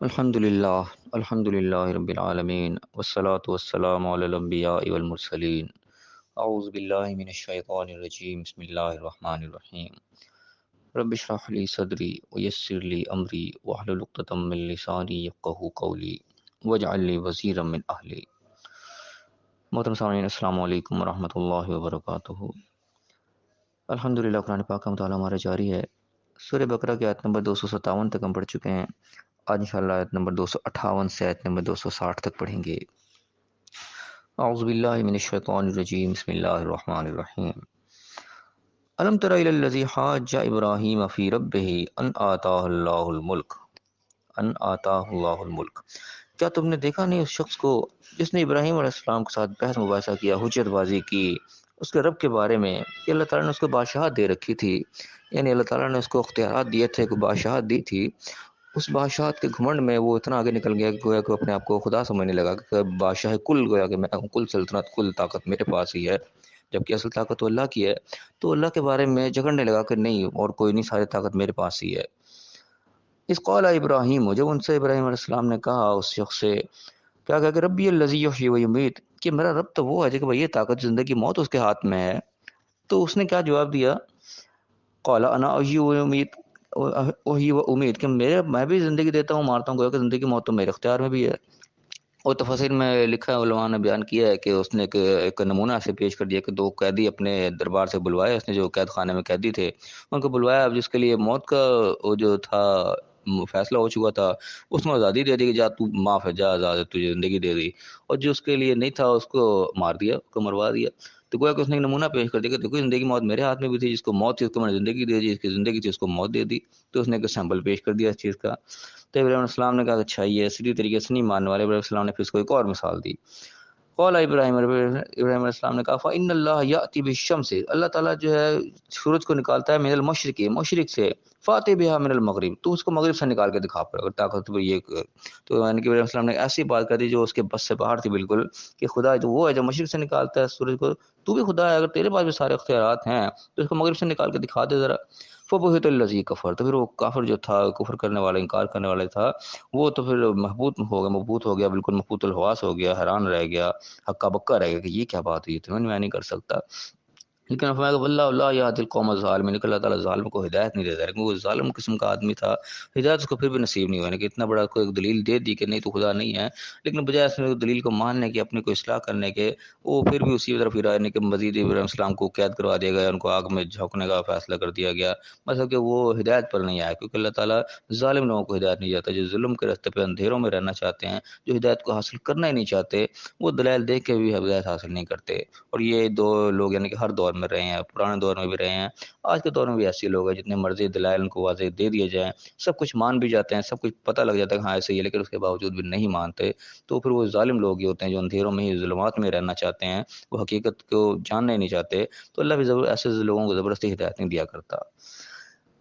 الحمد للہ رب العالمین والصلاة والسلام علی الانبیاء والمرسلین اعوذ باللہ من الشیطان الرجیم بسم اللہ الرحمن الرحیم رب اشرح لی صدری ویسر لی امری واحلل عقدۃ من لسانی یفقہوا قولی واجعل لی وزیرا من اہلی۔ محترم سامعین، السلام علیکم ورحمۃ اللہ وبرکاتہ۔ الحمدللہ قرآن پاک کا مطالعہ ہمارا جاری ہے۔ سورہ بقرہ کی آیت نمبر 257 تک ہم پڑھ چکے ہیں۔ آج انشاءاللہ آیت نمبر 258 سے آیت نمبر 260 تک پڑھیں گے۔ اعوذ باللہ من الشیطان الرجیم بسم اللہ الرحمن الرحیم۔ الم تر الی الذی حاج ابراہیم فی ربہ ان آتاہ اللہ الملک۔ کیا تم نے دیکھا نہیں اس شخص کو جس نے ابراہیم علیہ السلام کے ساتھ بحث مباحثہ کیا، حجت بازی کی اس کے رب کے بارے میں کہ اللہ تعالیٰ نے اس کو بادشاہت دے رکھی تھی، یعنی اللہ تعالیٰ نے اس کو اختیارات دیے تھے، کو بادشاہت دی تھی۔ اس بادشاہت کے گھمنڈ میں وہ اتنا آگے نکل گیا کہ گویا کہ اپنے آپ کو خدا سمجھنے لگا کہ بادشاہ کل، گویا کہ میں ہوں، کل سلطنت، کل طاقت میرے پاس ہی ہے، جبکہ اصل طاقت تو اللہ کی ہے۔ تو اللہ کے بارے میں جھگڑنے لگا کہ نہیں اور کوئی نہیں، ساری طاقت میرے پاس ہی ہے۔ اس قال ابراہیم، جب ان سے ابراہیم علیہ السلام نے کہا اس شخص سے، کیا کہا کہ ربی الذی یحیی و یمیت، کہ میرا رب تو وہ ہے کہ بھئی یہ طاقت، زندگی موت اس کے ہاتھ میں ہے۔ تو اس نے کیا جواب دیا؟ قال انا احیی و امیت، وہی و امید، کہ میں بھی زندگی دیتا ہوں، مارتا ہوں، گویا کہ زندگی موت تو میرے اختیار میں بھی ہے۔ اور تفسیر میں لکھا ہے، علماء نے بیان کیا ہے کہ اس نے ایک نمونہ سے پیش کر دیا کہ دو قیدی اپنے دربار سے بلوائے، اس نے جو قید خانے میں قیدی تھے ان کو بلوایا، اب جس کے لیے موت کا وہ جو تھا فیصلہ ہو چکا تھا، اس میں آزادی دے دی کہ جا تو معاف ہے، جا آزاد ہے، تجھے زندگی دے دی۔ اور جو اس کے لیے نہیں تھا اس کو مار دیا، اس کو مروا دیا۔ تو گویا کہ اس نے ایک نمونہ پیش کر دیا کہ دیکھو زندگی موت میرے ہاتھ میں بھی تھی، جس کو موت تھی اس کو میں نے زندگی دے دی، جس کی زندگی تھی اس کو موت دے دی۔ تو اس نے ایک سیمپل پیش کر دیا اس چیز کا۔ تو ابراہیم علیہ السلام نے کہا کہ اچھا یہ اسی طریقے سے نہیں ماننے والے۔ ابراہیم علیہ السلام نے پھر اس کو ایک اور مثال دی۔ قال ابراہیم علیہ السلام نے کہا فإن اللہ یأتی بالشمس، اللہ تعالیٰ جو ہے سورج کو نکالتا ہے من المشرق، مشرق سے، فاتح بها من المغرب، تو اس کو مغرب سے نکال کے دکھا پڑے، اگر طاقت تو یہ تو یعنی کہ ابراہیم علیہ السلام نے ایسی بات کر دی جو اس کے بس سے باہر تھی بالکل، کہ خدا جو وہ ہے جو مشرق سے نکالتا ہے سورج کو، تو بھی خدا ہے، اگر تیرے پاس بھی سارے اختیارات ہیں تو اس کو مغرب سے نکال کے دکھا دے ذرا۔ فبہت الذی کفر، تو پھر وہ کافر جو تھا، کفر کرنے والا، انکار کرنے والا تھا، وہ تو پھر مبہوت ہو گیا، بالکل مبہوت الحواس ہو گیا، حیران رہ گیا، ہکا بکا رہ گیا کہ یہ کیا بات ہوئی تھی، میں نہیں کر سکتا۔ لیکن فرمایا کہ واللہ لا یہدی القوم الظالمین، کہ اللہ تعالیٰ ظالم کو ہدایت نہیں دیتا، لیکن وہ ظالم قسم کا آدمی تھا، ہدایت اس کو پھر بھی نصیب نہیں ہوئی، کہ اتنا بڑا کوئی ایک دلیل دے دی کہ نہیں تو خدا نہیں ہے، لیکن بجائے اس نے دلیل کو ماننے کے، اپنی کو اصلاح کرنے کے، وہ پھر بھی اسی طرف پھر کہ مزید ابراہیم السلام کو قید کروا دیا گیا، ان کو آگ میں جھونکنے کا فیصلہ کر دیا گیا، مطلب کہ وہ ہدایت پر نہیں آیا، کیونکہ اللہ تعالیٰ ظالم لوگوں کو ہدایت نہیں جاتا، جو ظلم کے راستے پہ اندھیروں میں رہنا چاہتے ہیں، جو ہدایت کو حاصل کرنا ہی نہیں چاہتے، وہ دلائل دیکھ کے بھی ہدایت حاصل نہیں کرتے۔ اور یہ دو لوگ یعنی کہ ہر دور میں رہے ہیں، پرانے دور میں بھی رہے ہیں، آج کے دور میں بھی ایسے لوگ ہیں، جتنے مرضی دلائل ان کو واضح دے دیے جائیں، سب کچھ مان بھی جاتے ہیں، سب کچھ پتہ لگ جاتا ہے کہ ہاں ایسے ہی ہے، لیکن اس کے باوجود بھی نہیں مانتے، تو پھر وہ ظالم لوگ ہی ہوتے ہیں جو اندھیروں میں ہی، ظلمات میں رہنا چاہتے ہیں، وہ حقیقت کو جاننا ہی نہیں چاہتے۔ تو اللہ بھی ایسے لوگوں کو زبردستی ہدایت نہیں دیا کرتا۔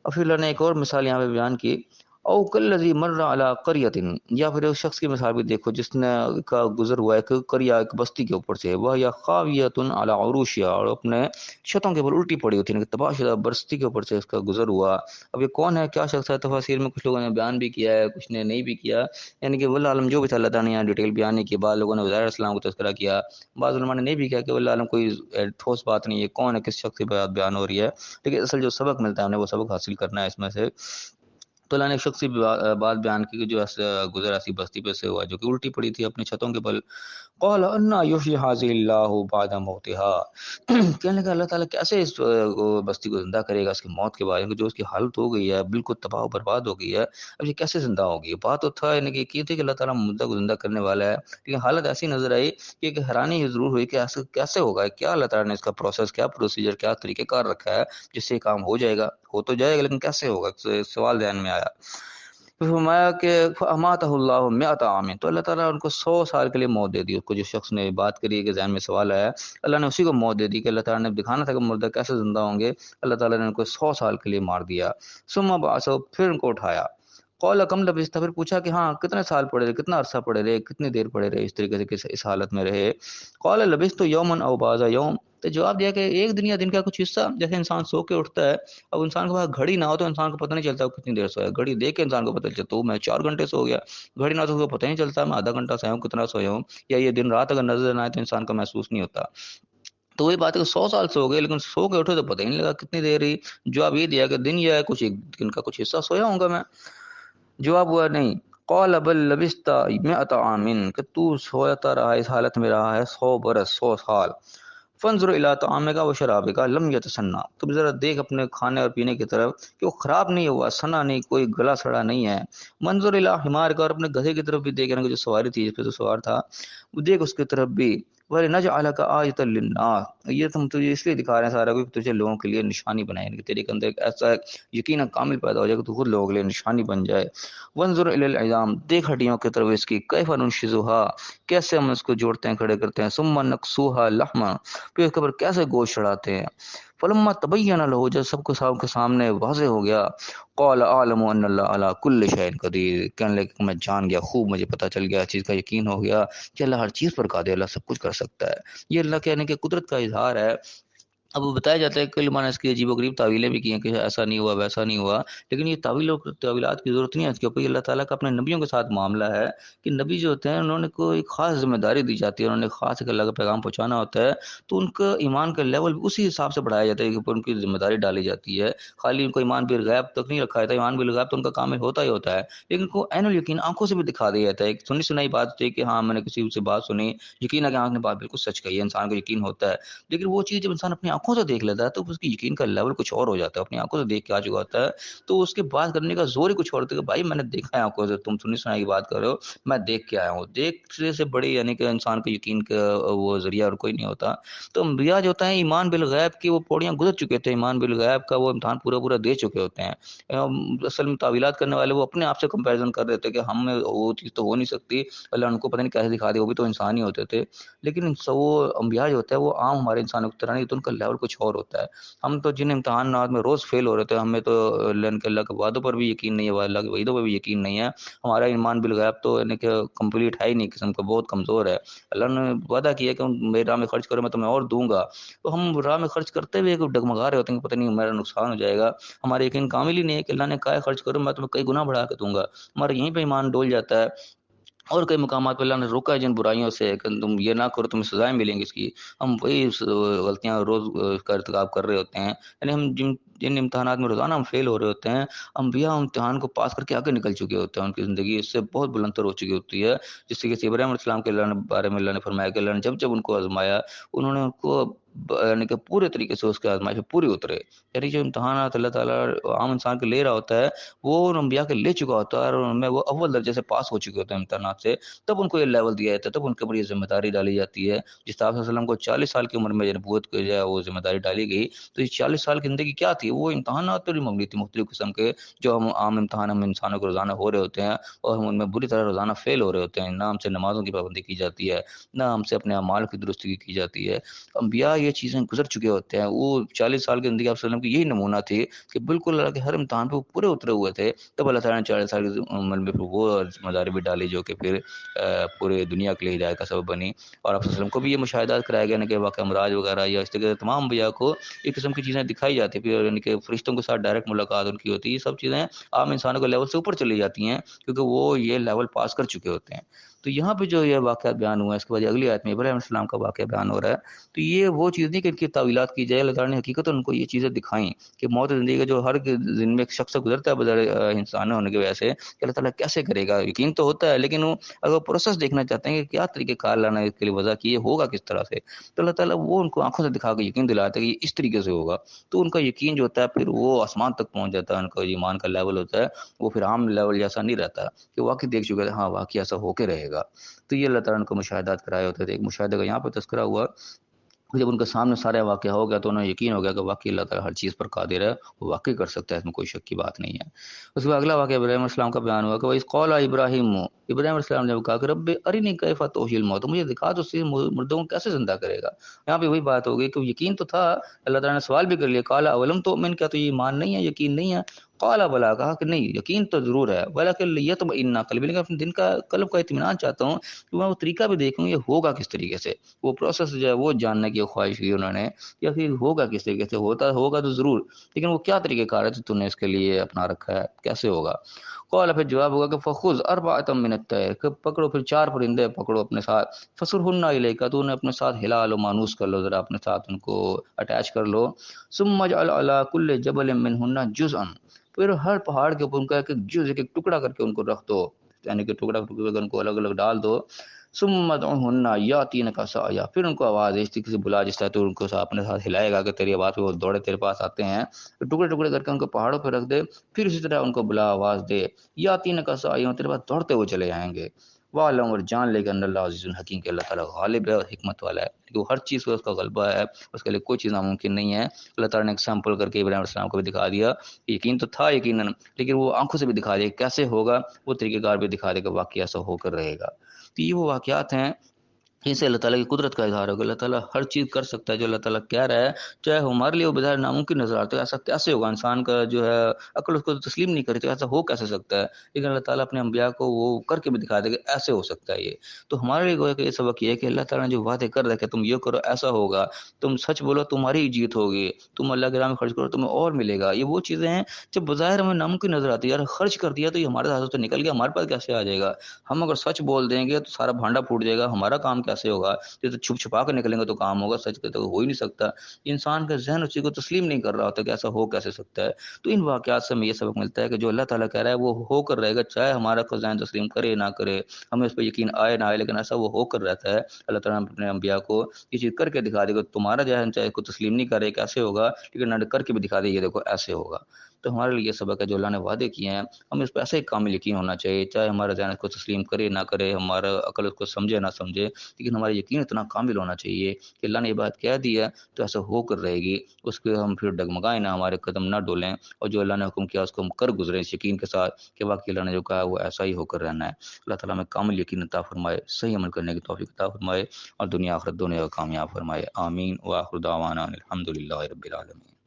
اور پھر اللہ نے ایک اور مثال یہاں پہ بیان کی، او کالذی مر علی قریۃ، یا پھر اس شخص کی مثال بھی دیکھو جس نے کا گزر ہوا ایک قریہ، ایک بستی کے اوپر سے، وہ یا خاویۃ علی عروشها، اور اپنے چھتوں کے اوپر الٹی پڑی ہوتی ہے، تباہ شدہ بستی کے اوپر سے اس کا گزر ہوا۔ اب یہ کون ہے، کیا شخص ہے، تفاسیر میں کچھ لوگوں نے بیان بھی کیا ہے، کچھ نے نہیں بھی کیا، یعنی کہ واللہ عالم جو بھی تھا، اللہ تعالیٰ نے یہاں ڈیٹیل بیان نہیں کی۔ بعض لوگوں نے عزیر علیہ السلام کو تذکرہ کیا، بعض علماء نے نہیں بھی کیا کہ واللہ عالم کوئی ٹھوس بات نہیں ہے، کون ہے، کس شخص کی بات بیان ہو رہی ہے، لیکن اصل جو سبق ملتا ہے ہمیں وہ سبق حاصل کرنا ہے اس میں سے۔ تو اللہ نے ایک شخصی بات بیان کی کہ جو گزر ایسی بستی پہ سے ہوا جو کہ الٹی پڑی تھی اپنے چھتوں کے بل۔ قال انا یحیی هذه اللہ بعد موتها، کہنے لگا اللہ تعالیٰ کیسے اس بستی کو زندہ کرے گا اس کی موت کے بعد، جو اس کی حالت ہو گئی ہے بالکل تباہ و برباد ہو گئی ہے، اب یہ کیسے زندہ ہوگی؟ بات تو تھا یعنی کہ یہ تھی کہ اللہ تعالیٰ مردہ کو زندہ کرنے والا ہے، لیکن حالت ایسی نظر آئی کہ ایک حیرانی ضرور ہوئی کہ ایسا کیسے ہوگا، کیا اللہ تعالیٰ نے اس کا پروسیس، کیا پروسیجر، کیا طریقہ کار رکھا ہے جس سے یہ کام ہو جائے گا، ہو تو جائے گا لیکن کیسے ہوگا، سوال ذہن میں آیا۔ پھر فرمایا کہ فاماتہ اللہ مئۃ عام، تو اللہ تعالیٰ نے ان کو 100 سال کے لیے موت دے دی۔ اس کو جو شخص نے بات کری کہ ذہن میں سوال آیا، اللہ نے اسی کو موت دے دی کہ اللہ تعالیٰ نے دکھانا تھا کہ مردہ کیسے زندہ ہوں گے، اللہ تعالیٰ نے ان کو 100 سال کے لیے مار دیا۔ ثم بعثہ، پھر ان کو اٹھایا۔ قال کم لبثت، پھر پوچھا کہ ہاں کتنے سال پڑے رہے، کتنا عرصہ پڑے رہے، کتنی دیر پڑے رہے، اس طریقے سے اس حالت میں رہے۔ قال لبثت یوما او بعض یوم، تو جواب دیا کہ ایک دن یا دن کا کچھ حصہ، جیسے انسان سو کے اٹھتا ہے، اب انسان کے پاس گھڑی نہ ہو تو انسان کو پتہ نہیں چلتا وہ کتنی دیر سویا، گھڑی دیکھ کے انسان کو پتہ چلتا تو میں 4 گھنٹے سو گیا، گھڑی نہ تو اس کو پتہ نہیں چلتا میں آدھا گھنٹہ سویا ہوں کتنا سویا ہوں، یا یہ دن رات اگر نظر نہ آئے تو انسان کو محسوس نہیں ہوتا۔ تو وہی بات ہے کہ 100 سال سو گئے لیکن سو کے اٹھے تو پتہ ہی نہیں لگا کتنی دیر رہی۔ جواب یہ دیا کہ دن یا ہے کچھ ایک دن کا کچھ حصہ سویا ہوں گا میں۔ جواب ہوا نہیں، قال بل لبست 100 عام، کہ تو سوتا رہا اس حالت میں رہا ہے 100 برس، 100 سال۔ فانظر الی طعامک و شرابک لم یتسنى، تم ذرا دیکھ اپنے کھانے اور پینے کی طرف کہ وہ خراب نہیں ہوا، سنا نہیں، کوئی گلا سڑا نہیں ہے۔ منظر الی حمارک، اور اپنے گدھے کی طرف بھی دیکھ، جو سواری تھی جس پہ تو سوار تھا، وہ دیکھ اس کی طرف بھی۔ وَلِنَجْعَلَكَ آیَةً لِلنَّاسِ، یہ تم تجھے اس لیے دکھا رہے ہیں سارا کچھ، تجھے لوگوں کے لیے نشانی بنائے، کہ تیرے کے اندر ایک ایسا یقین کامل پیدا ہو جائے کہ تو خود لوگوں کے لیے نشانی بن جائے۔ وانظر الی العظام، دیکھ ہڈیوں کی طرف اس کی، کیف ننشزها، کیسے ہم اس کو جوڑتے ہیں، کھڑے کرتے ہیں، ثم نکسوها لحما، پھر اس کے اوپر کیسے گوشت چڑھاتے ہیں۔ فلما تبین له، جب سب کو سب کے سامنے واضح ہو گیا، قال اعلم ان اللہ علی کل شیء قدیر، کہنے لگے کہ میں جان گیا، خوب مجھے پتہ چل گیا، اس چیز کا یقین ہو گیا کہ اللہ ہر چیز پر قادر، اللہ سب کچھ کر سکتا ہے۔ یہ اللہ کہنے کے قدرت کا اظہار ہے۔ اب وہ بتایا جاتا ہے کہ علماء نے اس کی عجیب و غریب تعویلیں بھی کی ہیں کہ ایسا نہیں ہوا ویسا نہیں ہوا، لیکن یہ تعویلات کی ضرورت نہیں ہے، اس کے اوپر اللہ تعالیٰ کا اپنے نبیوں کے ساتھ معاملہ ہے کہ نبی جو ہوتے ہیں انہوں نے کوئی خاص ذمہ داری دی جاتی ہے، انہوں نے خاص ایک اللہ کا پیغام پہنچانا ہوتا ہے، تو ان کا ایمان کا لیول بھی اسی حساب سے بڑھایا جاتا ہے کہ اوپر ان کی ذمہ داری ڈالی جاتی ہے۔ خالی ان کو ایمان بالغیب تک نہیں رکھا جاتا، ایمان بالغیب تو ان کا کامل ہوتا ہی ہوتا ہے، لیکن ان کو عین الیقین آنکھوں سے بھی دکھا دیا جاتا ہے۔ ایک سنی سنائی بات تھی کہ ہاں میں نے کسی سے بات سنی، یقین ہے کہ آنکھ نے بات بالکل سچ کہی ہے، انسان کو یقین ہوتا ہے، لیکن وہ چیز جب انسان اپنی آنکھوں سے دیکھ لیتا ہے تو اس کی یقین کا لیول کچھ اور ہو جاتا ہے، اپنی آنکھوں سے دیکھ کے آ چکا ہوتا ہے تو اس کے بات کرنے کا زور ہی کچھ اور ہوتا ہے کہ بھائی میں نے دیکھا ہے آنکھوں سے، تم سنی سنائی کی بات کر رہے ہو، میں دیکھ کے آیا ہوں۔ دیکھنے سے بڑی یعنی کہ انسان کے یقین کا وہ ذریعہ اور کوئی نہیں ہوتا۔ تو انبیاء جو ہوتا ہے ایمان بالغیب کی وہ پوڑیاں گزر چکے تھے، ایمان بالغیب کا وہ امتحان پورا پورا دے چکے ہوتے ہیں۔ اصل میں تعویلات کرنے والے وہ اپنے آپ سے کمپیریزن کر رہے تھے کہ ہم میں وہ چیز تو ہو نہیں سکتی، اللہ ان کو پتہ نہیں کیسے دکھا دیا، وہ بھی تو انسان ہی ہوتے تھے، لیکن وہ انبیاء جو ہوتا ہے وہ عام ہمارے انسانوں کی طرح نہیں، تو ان کا لیول کچھ اور ہوتا ہے۔ ہم تو جن امتحانات میں روز فیل ہو رہے تھے، ہمیں تو اللہ کے وعدوں پر بھی یقین نہیں ہے، اللہ کے وعیدوں پر بھی یقین نہیں ہے، ہمارا ایمان بالغیب تو یعنی کہ کمپلیٹ ہے ہی نہیں، قسم کا بہت کمزور ہے۔ اللہ نے وعدہ کیا کہ میری راہ میں خرچ کرو میں تمہیں اور دوں گا، تو ہم راہ میں خرچ کرتے ہوئے ڈگمگا رہے ہوتے ہیں کہ پتہ نہیں میرا نقصان ہو جائے گا، ہمارا یقین کامل ہی نہیں ہے کہ اللہ نے کہا ہے خرچ کرو میں تمہیں کئی گنا بڑھا کے دوں گا، ہمارا یہیں پہ ایمان ڈول جاتا ہے۔ اور کئی مقامات پہ اللہ نے روکا ہے جن برائیوں سے کہ تم یہ نہ کرو تمہیں سزائیں ملیں گی اس کی، ہم وہی غلطیاں روز کا ارتکاب کر رہے ہوتے ہیں، یعنی ہم جن امتحانات میں روزانہ ہم فیل ہو رہے ہوتے ہیں، انبیاء امتحان کو پاس کر کے آگے نکل چکے ہوتے ہیں، ان کی زندگی اس سے بہت بلندر ہو چکی ہوتی ہے، جس سے کہ ابراہیم علیہ السلام کے اللہ نے بارے میں اللہ نے فرمایا کہ اللہ نے جب جب ان کو آزمایا انہوں نے ان کو یعنی کہ پورے طریقے سے اس کے آزمائش میں پوری اترے، یعنی جو امتحانات اللہ تعالیٰ عام انسان کے لے رہا ہوتا ہے وہ ان انبیاء کے لے چکا ہوتا ہے، اور ان میں وہ اول درجے سے پاس ہو چکے ہوتے ہیں امتحانات سے، تب ان کو یہ لیول دیا جاتا ہے، تب ان کے اوپر یہ ذمہ داری ڈالی جاتی ہے۔ جس آپ صلی اللہ علیہ وسلم کو 40 سال کی عمر میں نبوت کو جو ہے وہ ذمہ داری ڈالی گئی، تو یہ 40 سال کی زندگی کیا تھی؟ وہ امتحانات پر ہی مبنی تھی، مختلف قسم کے جو ہم عام امتحان ہم انسانوں کو روزانہ ہو رہے ہوتے ہیں، اور ہم ان میں بری طرح روزانہ فیل ہو رہے ہوتے ہیں، نہ ہم سے نمازوں کی پابندی کی جاتی ہے، نہ ہم سے اپنے اعمال کی درستگی کی جاتی ہے۔ انبیاء یہ چیزیں گزر چکے ہوتے ہیں، وہ 40 سال کی زندگی آپ صلی اللہ علیہ وسلم کی یہی نمونہ تھی کہ بالکل اللہ کے ہر امتحان پہ وہ پورے اترے ہوئے تھے، تب اللہ تعالیٰ نے 40 سال کی عمر میں پھر وہ ذمہ داری بھی ڈالی جو کہ پھر پورے دنیا کے لیے ہدایت کا سبب بنی۔ اور آپ صلی اللہ علیہ وسلم کو بھی یہ مشاہدات کرایا گیا کہ واقعہ امراض وغیرہ یا اس طرح کے تمام انبیاء کو ایک قسم کی چیزیں دکھائی جاتی پھر، یعنی کہ فرشتوں کے ساتھ ڈائریکٹ ملاقات ان کی ہوتی ہے، یہ سب چیزیں عام انسانوں کے لیول سے اوپر چلی جاتی ہیں کیونکہ وہ یہ لیول پاس کر چکے ہوتے ہیں۔ تو یہاں پہ جو یہ واقعات بیان ہوا ہے، اس کے بعد اگلی آیت میں ابراہیم علیہ السلام کا واقعہ بیان ہو رہا ہے، تو یہ وہ چیز نہیں کہ ان کی تعویلات کی جائے، اللہ تعالیٰ نے حقیقت ان کو یہ چیزیں دکھائیں کہ موت زندگی کا جو ہر دن میں ایک شخص سے گزرتا ہے بظاہر انسان ہونے کی وجہ سے، کہ اللہ تعالیٰ کیسے کرے گا، یقین تو ہوتا ہے لیکن وہ اگر پروسیس دیکھنا چاہتے ہیں کہ کیا طریقہ کار لانا ہے اس کے لیے وضع کی، یہ ہوگا کس طرح سے، تو اللہ تعالیٰ وہ ان کو آنکھوں سے دکھا کے یقین دلاتا ہے کہ یہ اس طریقے سے ہوگا، تو ان کا یقین جو ہوتا ہے پھر وہ آسمان تک پہنچ جاتا ہے، ان کا ایمان کا لیول ہوتا ہے وہ پھر عام لیول جیسا نہیں رہتا کہ واقعی دیکھ چکے تھے ہاں واقعی ایسا ہو کے رہے گا۔ تو یہ اللہ تعالیٰ نے ان کو مشاہدات کرائے ہوتے تھے۔ ایک مشاہدے کا یہاں پہ تذکرہ ہوا، جب ان کے سامنے سارا واقعہ ہو گیا تو انہیں یقین ہو گیا کہ واقعی اللہ تعالیٰ ہر چیز پر قادر ہے، وہ واقعی کر سکتا ہے، اس میں کوئی شک کی بات نہیں ہے۔ اس کے بعد اگلا واقعہ ابراہیم علیہ السلام کا بیان ہوا کہ وَإِذْ قَالَ ابراہیم، ابراہیم علیہ السلام نے کہا کہ رب ارنی کیف تحیی الموت، مجھے دکھا تو صحیح مردوں کو کیسے زندہ کرے گا۔ یہاں پہ وہی بات ہو گئی کہ یقین تو تھا، اللہ تعالیٰ نے سوال بھی کر لیا، قال اولم تؤمن، کیا تو یہ ایمان نہیں ہے، یقین نہیں ہے؟ قال بلا، کہا کہ نہیں یقین تو ضرور ہے، ولکن لیطمئن قلبی، لیکن اپنے دل کا قلب کا اطمینان چاہتا ہوں کہ میں وہ طریقہ بھی دیکھوں یہ ہوگا کس طریقے سے، وہ پروسیس جو ہے وہ جاننے کی خواہش کی انہوں نے، یا پھر ہوگا کس طریقے سے، ہوگا تو ضرور، لیکن وہ کیا طریقہ کار ہے جو تم نے اس کے لیے اپنا رکھا ہے، کیسے ہوگا؟ قال، پھر جواب ہوگا کہ فخذ اربعۃ من الطیر، کہ پکڑو پھر 4 پرندے پکڑو اپنے ساتھ، فصرہن الیک، تو انہیں اپنے ساتھ ہلا لو، مانوس کر لو ذرا اپنے ساتھ، ان کو اٹیچ کر لو، ثم اجعل علی کل جبل منہن جزءا، پھر ہر پہاڑ کے اوپر ان کا ایک ایک جز، ایک ایک ٹکڑا کر کے ان کو رکھ دو، یعنی کہ ٹکڑا ٹکڑا کر ان کو الگ الگ ڈال دو، ثم ادعوهن یاتینک سعیا، پھر ان کو آواز اس طریقے سے بلا جس طرح تو ان کو اپنے ساتھ ہلائے گا کہ تیری آواز پہ وہ دوڑے تیرے پاس آتے ہیں، پھر ٹکڑے ٹکڑے کر کے ان کو پہاڑوں پہ رکھ دے، پھر اسی طرح ان کو بلا آواز دے، یاتینک سعیا، تیرے پاس دوڑتے ہوئے چلے آئیں گے، وعلم، اور جان لے کہ ان اللہ عزیز الحکیم، کہ اللہ تعالیٰ غالب ہے اور حکمت والا ہے، کہ وہ ہر چیز کو اس کا غلبہ ہے، اس کے لیے کوئی چیز ناممکن نہیں ہے۔ اللہ تعالیٰ نے ایگزامپل کر کے ابراہیم علیہ السلام کو بھی دکھا دیا، یقین تو تھا یقیناً، لیکن وہ آنکھوں سے بھی دکھا دیا کیسے ہوگا، وہ طریقہ کار بھی دکھا دے کہ واقعہ ایسا ہو کر رہے گا۔ تو یہ وہ واقعات ہیں، ان سے اللہ تعالیٰ کی قدرت کا اظہار ہوگا، اللہ تعالیٰ ہر چیز کر سکتا ہے جو اللہ تعالیٰ کہہ رہا ہے، چاہے ہمارے لیے وہ بظاہر ناممکن نظر آتا ہے، ایسا کیسے ہوگا، انسان کا جو ہے عقل اس کو تسلیم نہیں کرتی، ایسا ہو کیسے سکتا ہے، لیکن اللہ تعالیٰ اپنے انبیاء کو وہ کر کے بھی دکھا دے کہ ایسے ہو سکتا ہے یہ۔ تو ہمارے لیے گویا کہ یہ سبق یہ ہے کہ اللہ تعالیٰ نے جو وعدے کر رہے کہ تم یہ کرو ایسا ہوگا، تم سچ بولو تمہاری جیت ہوگی، تم اللہ کے راہ میں خرچ کرو تمہیں اور ملے گا، یہ وہ چیزیں ہیں جب بظاہر ہمیں ناممکن نظر آتی ہے، یار خرچ کر دیا تو یہ ہمارے ہاتھوں سے نکل گیا، ہمارے پاس کیسے آ جائے گا، ہم اگر سچ بول دیں گے تو سارا بھانڈا پھوٹ جائے گا، ہمارا کام کیسے ہوگا، یہ تو چھپ چھپا کے نکلیں گے تو کام ہوگا، سچ کے تو ہو ہی نہیں سکتا۔ انسان کا ذہن اس چیز کو تسلیم نہیں کر رہا ہوتا کہ ایسا ہو کیسے سکتا ہے۔ تو ان واقعات سے ہمیں یہ سبق ملتا ہے کہ جو اللہ تعالیٰ کہہ رہا ہے وہ ہو کر رہے گا، چاہے ہمارا کوئی ذہن تسلیم کرے نہ کرے، ہمیں اس پہ یقین آئے نہ آئے، لیکن ایسا وہ ہو کر رہتا ہے۔ اللہ تعالیٰ نے اپنے انبیاء کو یہ چیز کر کے دکھا دے گا، تمہارا ذہن چاہے کو تسلیم نہیں کرے کیسے ہوگا، لیکن نہ کر کے بھی دکھا دے یہ دیکھو ایسے ہوگا۔ تو ہمارے لیے یہ سبق ہے جو اللہ نے وعدے کیے ہیں، ہمیں اس پہ ایسے ہی کامل یقین ہونا چاہیے، چاہے ہمارا ذہن اس کو تسلیم کرے نہ کرے، ہمارا عقل اس کو سمجھے نہ سمجھے، لیکن ہمارا یقین اتنا کامل ہونا چاہیے کہ اللہ نے یہ بات کہہ دی ہے تو ایسا ہو کر رہے گی، اس کے ہم پھر ڈگمگائیں نہ، ہمارے قدم نہ ڈولیں، اور جو اللہ نے حکم کیا اس کو ہم کر گزریں اس یقین کے ساتھ کہ واقعی اللہ نے جو کہا ہے وہ ایسا ہی ہو کر رہنا ہے۔ اللہ تعالیٰ ہمیں کامل یقین عطا فرمائے، صحیح عمل کرنے کی توفیق عطا فرمائے، اور دنیا آخرت دونوں کو کامیاب فرمائے، آمین۔ وآخر دعوانا الحمد للہ رب العالمین۔